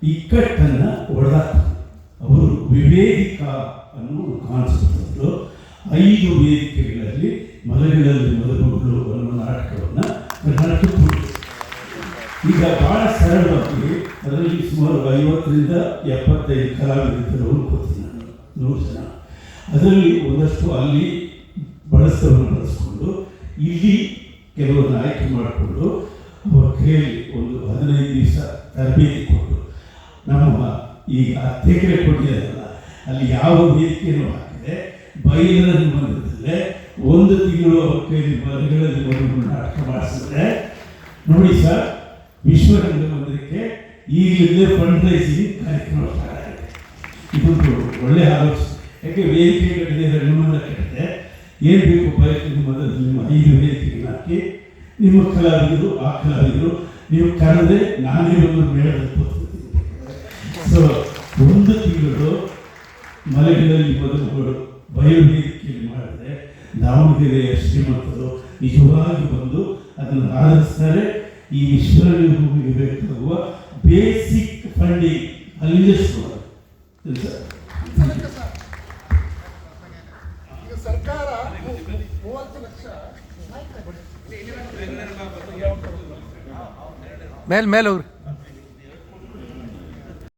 ಇಕ್ಕಟ್ಟನ್ನು ಹೊಡೆದಾಕ್ತಾರೆ. ಅವರು ವಿವೇದಿಕಾ ಅನ್ನೋ ಕಾನ್ಸೆಪ್ಟ್ 5 ವೇದಿಕೆಗಳಲ್ಲಿ ಮಲೆಗಳಲ್ಲಿ ಮದುಮಗಳು ಅನ್ನೋ ನಾಟಕವನ್ನು ಕರ್ನಾಟಕ ಈಗ ಭಾಳ ಸರಳವಾಗಿ ಅದರಲ್ಲಿ ಸುಮಾರು 50ರಿಂದ 75 ಕಲಾವಿದರು ಅನ್ಕೋತೀನಿ ನಾನು, 100 ಜನ. ಅದರಲ್ಲಿ ಒಂದಷ್ಟು ಅಲ್ಲಿ ಬಳಸ್ತವನ್ನು ಬಳಸ್ಕೊಂಡು ಇಲ್ಲಿ ಕೆಲವರನ್ನು ಆಯ್ಕೆ ಮಾಡಿಕೊಂಡು ಅವರ ಕೈಯಲ್ಲಿ ಒಂದು 15 ದಿವಸ ತರಬೇತಿ ಕೊಟ್ಟು ನಮ್ಮ ಈಗ ಅಧ್ಯಕ್ಷರೇ ಕೊಟ್ಟಿದ್ದಾರಲ್ಲ ಅಲ್ಲಿ ಯಾವ ವೇದಿಕೆಯನ್ನು ಹಾಕಿದೆ ಬೈಲರಲ್ಲಿ ಬಂದಿದ್ದಲ್ಲೇ 1 ತಿಂಗಳು ಅವ್ರ ಕೈಯಲ್ಲಿ ಮನೆಗಳಲ್ಲಿ ಒಂದು ನಾಟಕ ಮಾಡಿಸಿದ್ರೆ ನೋಡಿ ಸರ್, ವಿಶ್ವರಂಗ ಮಂದಿರಕ್ಕೆ ಈಗಲೇ ಫಂಡ್ ರೈಸಿಂಗ್ ಕಾರ್ಯಕ್ರಮ ಸ್ಟಾರ್ಟ್ ಆಗಿದೆ. ಇದೊಂದು ಒಳ್ಳೆಯ ಆಲೋಚನೆ. ಯಾಕೆ ವೇದಿಕೆಗಳಿದೆ ನಿಮ್ಮನ್ನ ಕೇಳಿದೆ ಏನು ಬೇಕು ಬಯಕೆ ನಿಮ್ಮ 5 ವೇದಿಕೆಗಳನ್ನ ಹಾಕಿ ನಿಮ್ಮ ಕಲಾವಿದರು ಆ ಕಲಾವಿದರು ನೀವು ಕರೆದ್ರೆ ನಾನೇ ಒಂದು ಮೇಳದಲ್ಲಿ ಸೊ 1 ತಿಂಗಳು ಮಲೆಗಳಲ್ಲಿ ಮದುಮಗಳು ಬಯಲು ವೇದಿಕೆಯಲ್ಲಿ ಮಾಡಿದ್ರೆ ದಾವಣಗೆರೆಯ ಶ್ರೀಮಂತರು ನಿಜವಾಗಿ ಬಂದು ಅದನ್ನು ಆಧರಿಸ್ತಾರೆ. ಈ ವಿಶ್ವರಂಗಭೂಮಿಗೆ ಬೇಕಾಗುವ ಬೇಸಿಕ್ ಫಂಡಿಂಗ್ ಅಲ್ಲಿಂದ ಶುರು. ಸರ್ಕಾರ 30 ಲಕ್ಷ ಮೇಲೆ ಹೋಗ್ರಿ.